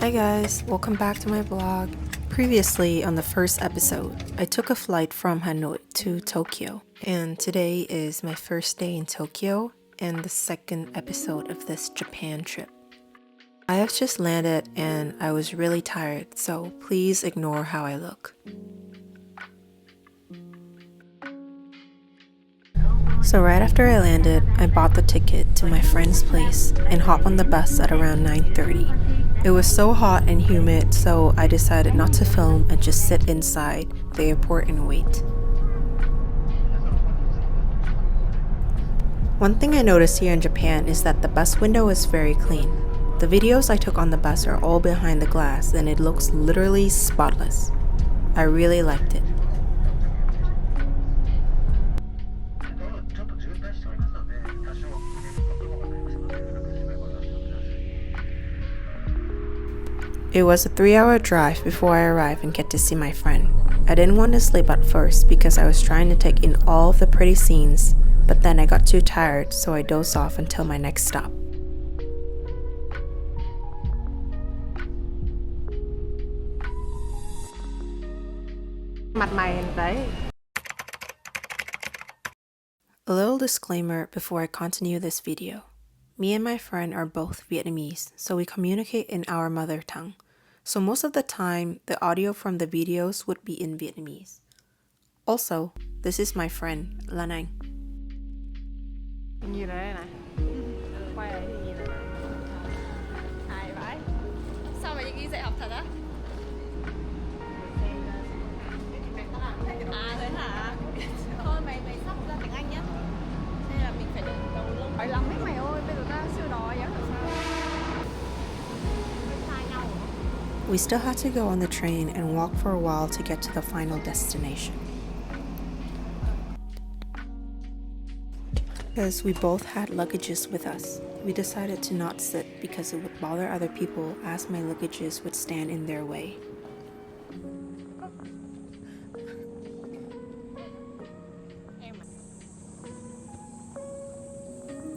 Hi guys, welcome back to my vlog. Previously on the first episode, I took a flight from Hanoi to Tokyo, and today is my first day in Tokyo and the second episode of this Japan trip. I have just landed and I was really tired, so please ignore how I look. So right after I landed, I bought the ticket to my friend's place and hopped on the bus at around 9:30. It was so hot and humid, so I decided not to film and just sit inside the airport and wait. One thing I noticed here in Japan is that the bus window is very clean. The videos I took on the bus are all behind the glass and it looks literally spotless. I really liked it. It was a 3-hour drive before I arrived and get to see my friend. I didn't want to sleep at first because I was trying to take in all of the pretty scenes, but then I got too tired, so I dozed off until my next stop. A little disclaimer before I continue this video. Me and my friend are both Vietnamese, so we communicate in our mother tongue. So most of the time, the audio from the videos would be in Vietnamese. Also, this is my friend, Lan Anh. Như thế này. Quay lại thì nhìn này. Ai vậy? Sao mày đi dạy học thật á? À thế hả? Thôi mày sắp ra tiếng Anh nhá. Nên là mình phải đầu lông. Phải lắm ấy mày ơi, bây giờ ta siêu đói á. We still had to go on the train and walk for a while to get to the final destination. Because we both had luggages with us, we decided to not sit because it would bother other people as my luggages would stand in their way.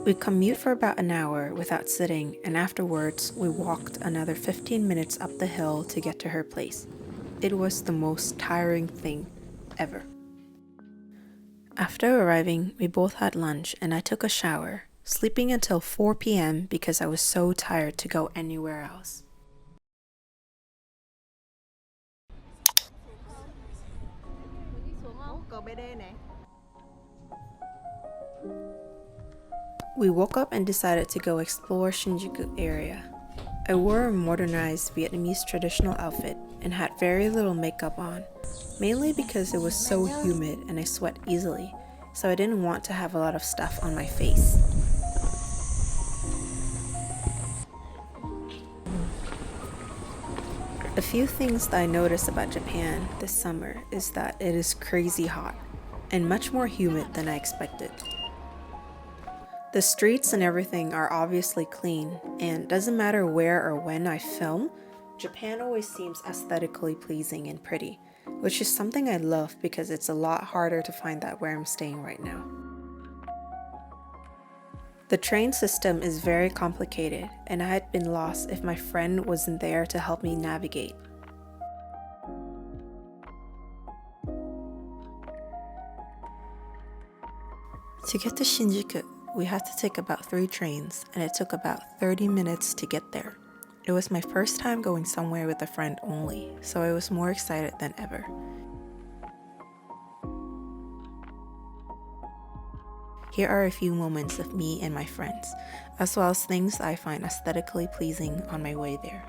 We commute for about an hour without sitting, and afterwards we walked another 15 minutes up the hill to get to her place. It was the most tiring thing ever. After arriving, we both had lunch and I took a shower, sleeping until 4 p.m. because I was so tired to go anywhere else. We woke up and decided to go explore Shinjuku area. I wore a modernized Vietnamese traditional outfit and had very little makeup on, mainly because it was so humid and I sweat easily, so I didn't want to have a lot of stuff on my face. A few things that I noticed about Japan this summer is that it is crazy hot and much more humid than I expected. The streets and everything are obviously clean, and doesn't matter where or when I film, Japan always seems aesthetically pleasing and pretty, which is something I love because it's a lot harder to find that where I'm staying right now. The train system is very complicated, and I had been lost if my friend wasn't there to help me navigate. To get to Shinjuku, we had to take about 3 trains, and it took about 30 minutes to get there. It was my first time going somewhere with a friend only, so I was more excited than ever. Here are a few moments of me and my friends, as well as things I find aesthetically pleasing on my way there.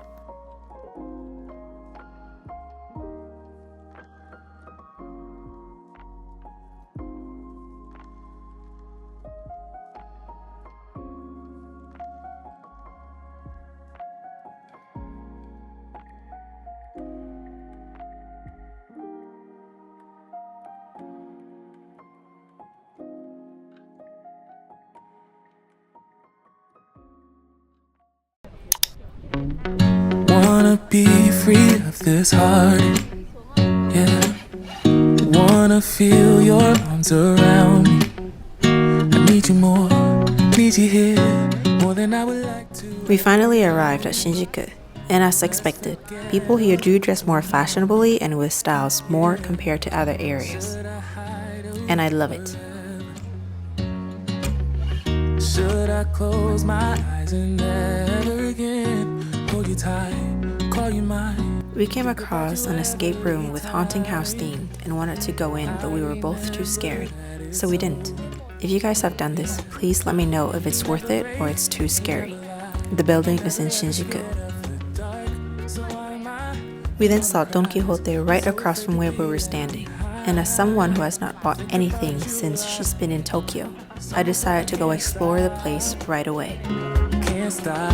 Wanna be free of this heart, yeah. Wanna feel your arms around me. I need you more, need you here, more than I would like to. We finally arrived at Shinjuku. And as expected, people here do dress more fashionably and with styles more compared to other areas. And I love it. Should I close my eyes and never again hold you tight, call you mine? We came across an escape room with haunting house themed and wanted to go in, but we were both too scared, so we didn't. If you guys have done this, please let me know if it's worth it or it's too scary. The building is in Shinjuku. We then saw Don Quijote right across from where we were standing, and as someone who has not bought anything since she's been in Tokyo, I decided to go explore the place right away. Can't stop,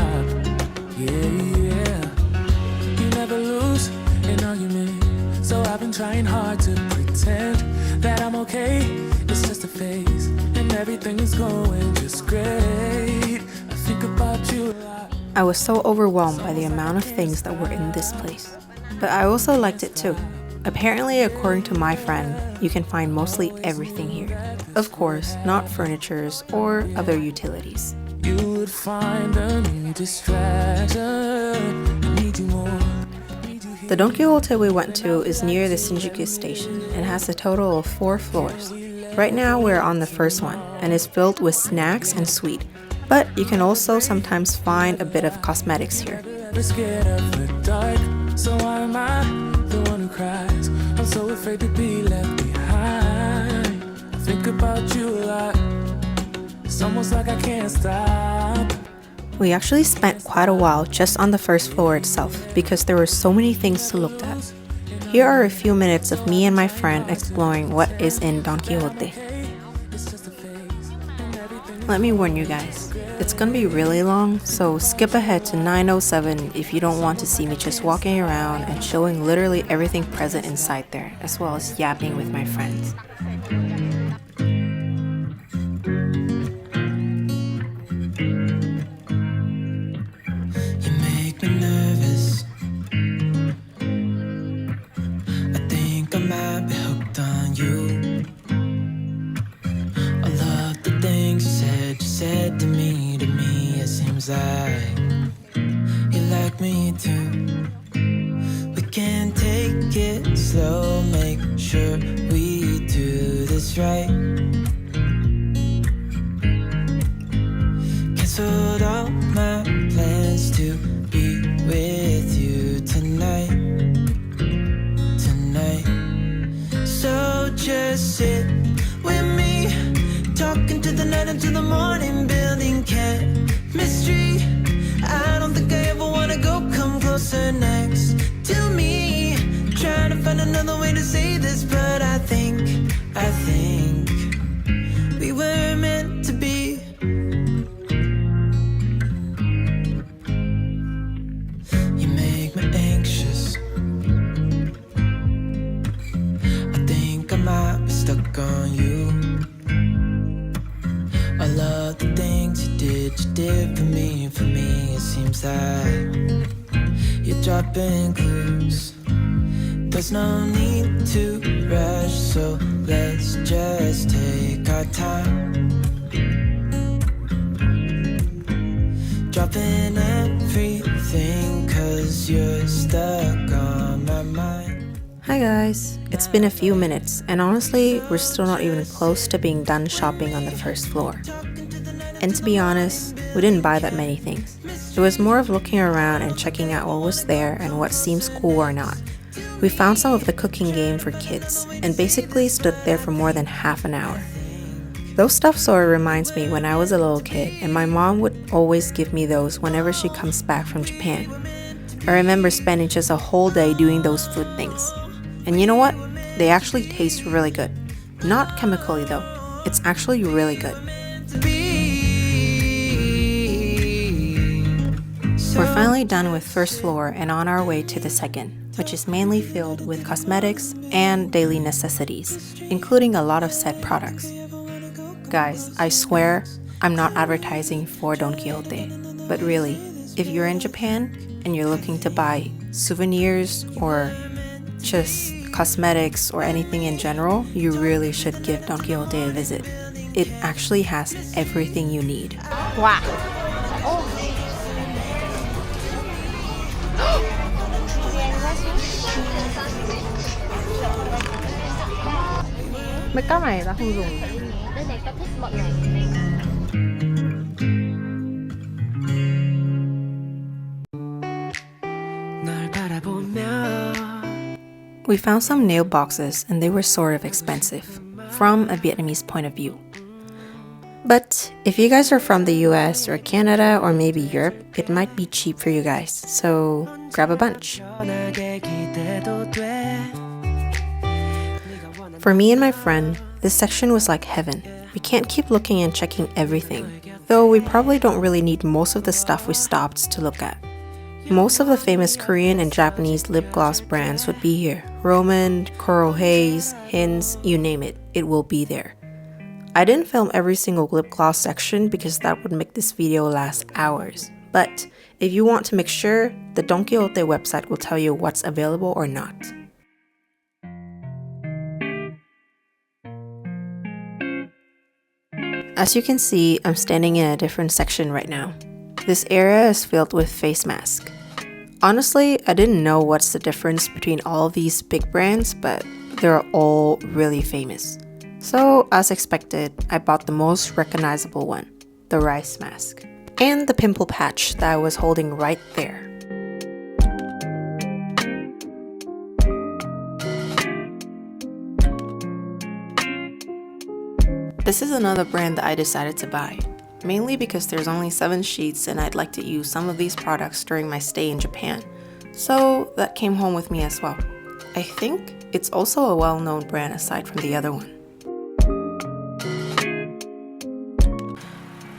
yeah. You never lose an argument, so I've been trying hard to pretend that I'm okay. It's just a phase, and everything is going just great. I think about you a lot. I was so overwhelmed by the amount of things that were in this place, but I also liked it too. Apparently, according to my friend, you can find mostly everything here. Of course, not furnitures or other utilities. You would find a new distraction. I need you more. The Don Quijote we went to is near the Shinjuku station and has a total of 4 floors. Right now we're on the first one and is filled with snacks and sweet, but you can also sometimes find a bit of cosmetics here. Scared of the dark, so why am I the one who cries? I'm so afraid to be left behind. I think about you a lot. It's almost like I can't stop. We actually spent quite a while just on the first floor itself because there were so many things to look at. Here are a few minutes of me and my friend exploring what is in Don Quijote. Let me warn you guys, it's gonna be really long, so skip ahead to 9:07 if you don't want to see me just walking around and showing literally everything present inside there, as well as yapping with my friends. You make me nervous. I think I might be hooked on you. I love the things you said to me, it seems like you like me too. We can take it slow, make sure we do this right. Canceled all my plans to be with you tonight. So just sit with me, talking to the night until the morning, building chemistry. I don't think I ever wanna go, come closer next to me. Trying to find another way to say this, but I think we were meant to be. You make me anxious. I think I might be stuck on you. I love the things you did for me, it seems like you're dropping clues. There's no need to rush, so let's just take our time. Dropping everything, 'cause you're stuck on my mind. Hi guys, it's been a few minutes and honestly, we're still not even close to being done shopping on the first floor. And to be honest, we didn't buy that many things. It was more of looking around and checking out what was there and what seems cool or not. We found some of the cooking game for kids and basically stood there for more than half an hour. Those stuff sort of reminds me when I was a little kid and my mom would always give me those whenever she comes back from Japan. I remember spending just a whole day doing those food things. And you know what? They actually taste really good. Not chemically though. It's actually really good. We're finally done with first floor and on our way to the second, which is mainly filled with cosmetics and daily necessities, including a lot of set products. Guys, I swear I'm not advertising for Don Quijote, but really, if you're in Japan and you're looking to buy souvenirs or just cosmetics or anything in general, you really should give Don Quijote a visit. It actually has everything you need. Wow. Make up này ta không dùng. Cái này có thích mọi ngày. We found some nail boxes and they were sort of expensive, from a Vietnamese point of view. But if you guys are from the US or Canada or maybe Europe, it might be cheap for you guys, so grab a bunch. For me and my friend, this section was like heaven. We can't keep looking and checking everything, though we probably don't really need most of the stuff we stopped to look at. Most of the famous Korean and Japanese lip gloss brands would be here. Roman, Coral Haze, Hin's, you name it, it will be there. I didn't film every single lip gloss section because that would make this video last hours. But if you want to make sure, the Don Quijote website will tell you what's available or not. As you can see, I'm standing in a different section right now. This area is filled with face masks. Honestly, I didn't know what's the difference between all of these big brands, but they're all really famous. So, as expected, I bought the most recognizable one, the rice mask, and the pimple patch that I was holding right there. This is another brand that I decided to buy, mainly because there's only 7 sheets and I'd like to use some of these products during my stay in Japan. So that came home with me as well. I think it's also a well-known brand aside from the other one.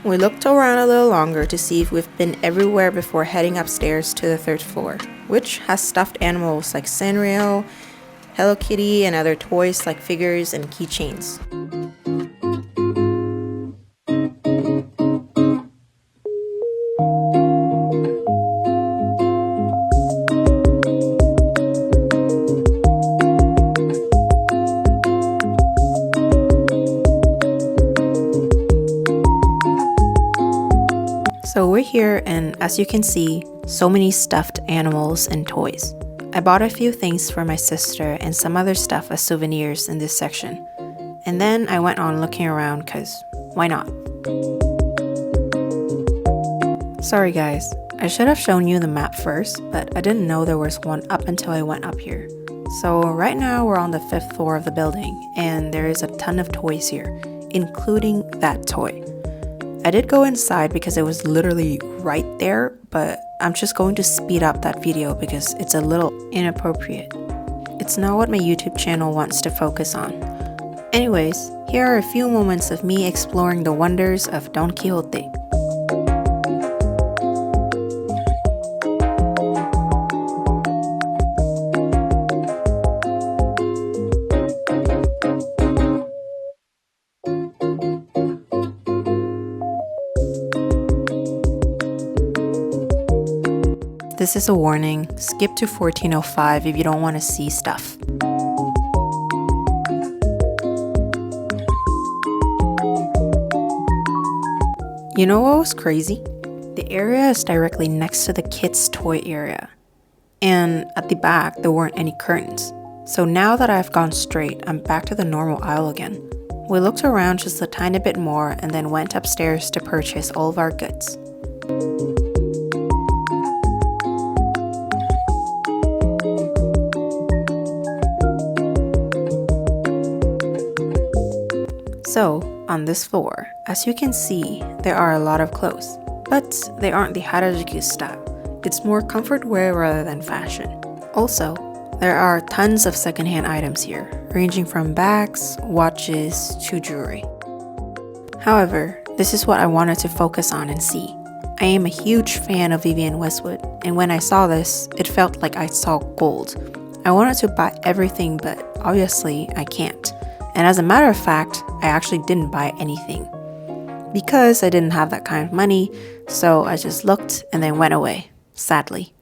We looked around a little longer to see if we've been everywhere before heading upstairs to the 3rd floor, which has stuffed animals like Sanrio, Hello Kitty, and other toys like figures and keychains. So we're here and as you can see, so many stuffed animals and toys. I bought a few things for my sister and some other stuff as souvenirs in this section. And then I went on looking around cause why not? Sorry guys, I should have shown you the map first, but I didn't know there was one up until I went up here. So right now we're on the 5th floor of the building and there is a ton of toys here, including that toy. I did go inside because it was literally right there, but I'm just going to speed up that video because it's a little inappropriate. It's not what my YouTube channel wants to focus on. Anyways, here are a few moments of me exploring the wonders of Don Quijote. This is a warning, skip to 1405 if you don't want to see stuff. You know what was crazy? The area is directly next to the kids' toy area. And at the back, there weren't any curtains. So now that I've gone straight, I'm back to the normal aisle again. We looked around just a tiny bit more and then went upstairs to purchase all of our goods. So, on this floor, as you can see, there are a lot of clothes, but they aren't the Harajuku style. It's more comfort wear rather than fashion. Also, there are tons of secondhand items here, ranging from bags, watches, to jewelry. However, this is what I wanted to focus on and see. I am a huge fan of Vivienne Westwood, and when I saw this, it felt like I saw gold. I wanted to buy everything, but obviously I can't. And as a matter of fact, I actually didn't buy anything because I didn't have that kind of money, so I just looked and then went away, sadly.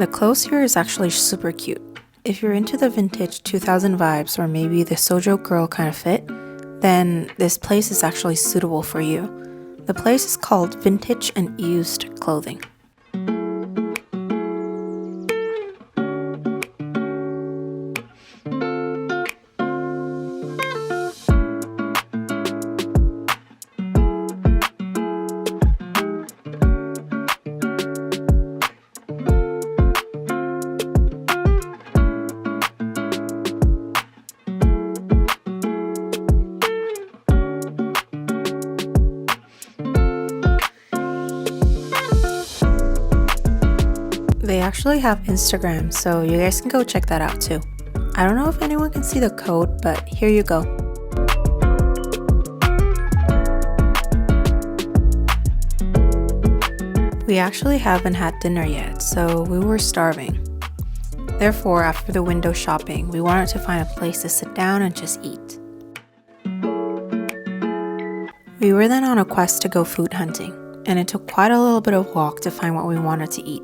The clothes here is actually super cute. If you're into the vintage 2000 vibes or maybe the Sojo girl kind of fit, then this place is actually suitable for you. The place is called Vintage and Used Clothing. They actually have Instagram, so you guys can go check that out too. I don't know if anyone can see the code, but here you go. We actually haven't had dinner yet, so we were starving. Therefore, after the window shopping, we wanted to find a place to sit down and just eat. We were then on a quest to go food hunting, and it took quite a little bit of walk to find what we wanted to eat.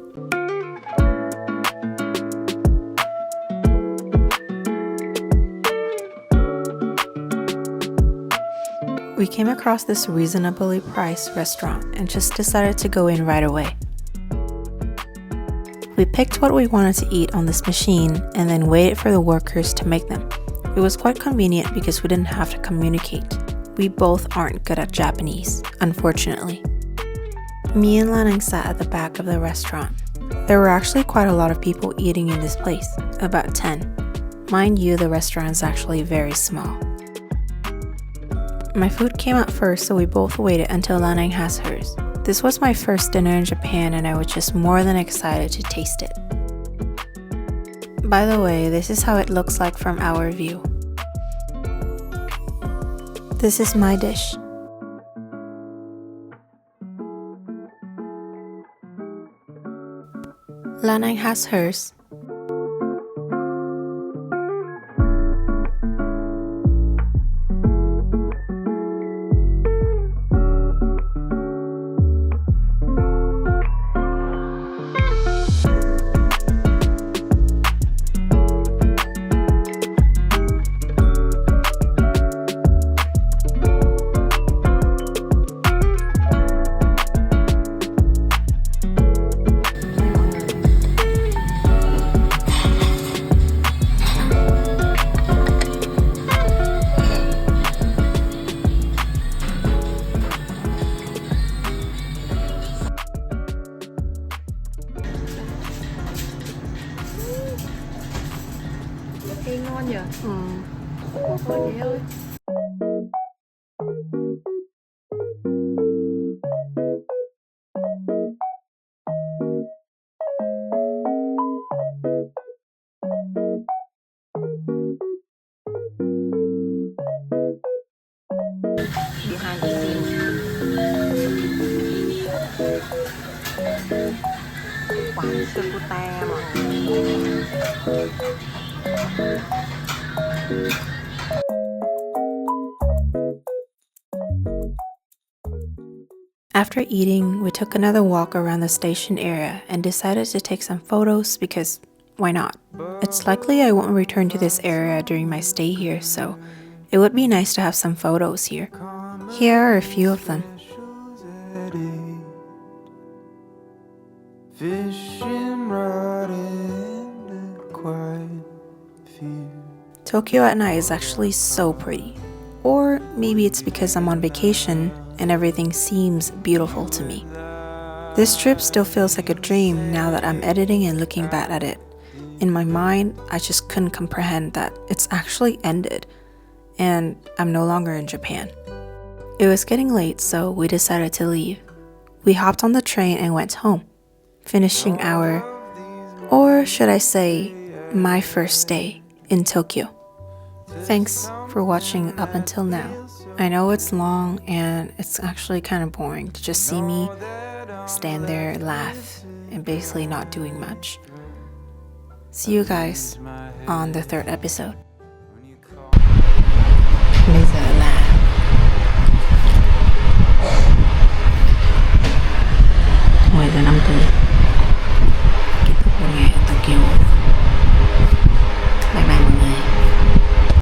We came across this reasonably priced restaurant and just decided to go in right away. We picked what we wanted to eat on this machine and then waited for the workers to make them. It was quite convenient because we didn't have to communicate. We both aren't good at Japanese, unfortunately. Me and Lan Anh sat at the back of the restaurant. There were actually quite a lot of people eating in this place, about 10. Mind you, the restaurant is actually very small. My food came out first, so we both waited until Lan Anh has hers. This was my first dinner in Japan and I was just more than excited to taste it. By the way, this is how it looks like from our view. This is my dish. Lan Anh has hers. Ê, ngon nhỉ? Ngon vậy ơi. Behind the scenes. Quán sư cô te mà. After eating, we took another walk around the station area and decided to take some photos because why not? It's likely I won't return to this area during my stay here, so it would be nice to have some photos here. Here are a few of them. Tokyo at night is actually so pretty. Or maybe it's because I'm on vacation and everything seems beautiful to me. This trip still feels like a dream now that I'm editing and looking back at it. In my mind, I just couldn't comprehend that it's actually ended and I'm no longer in Japan. It was getting late, so we decided to leave. We hopped on the train and went home, finishing our, or should I say, my first day in Tokyo. Thanks for watching up until now. I know it's long and it's actually kind of boring to just see me stand there, laugh, and basically not doing much. See you guys on the third episode. Bây giờ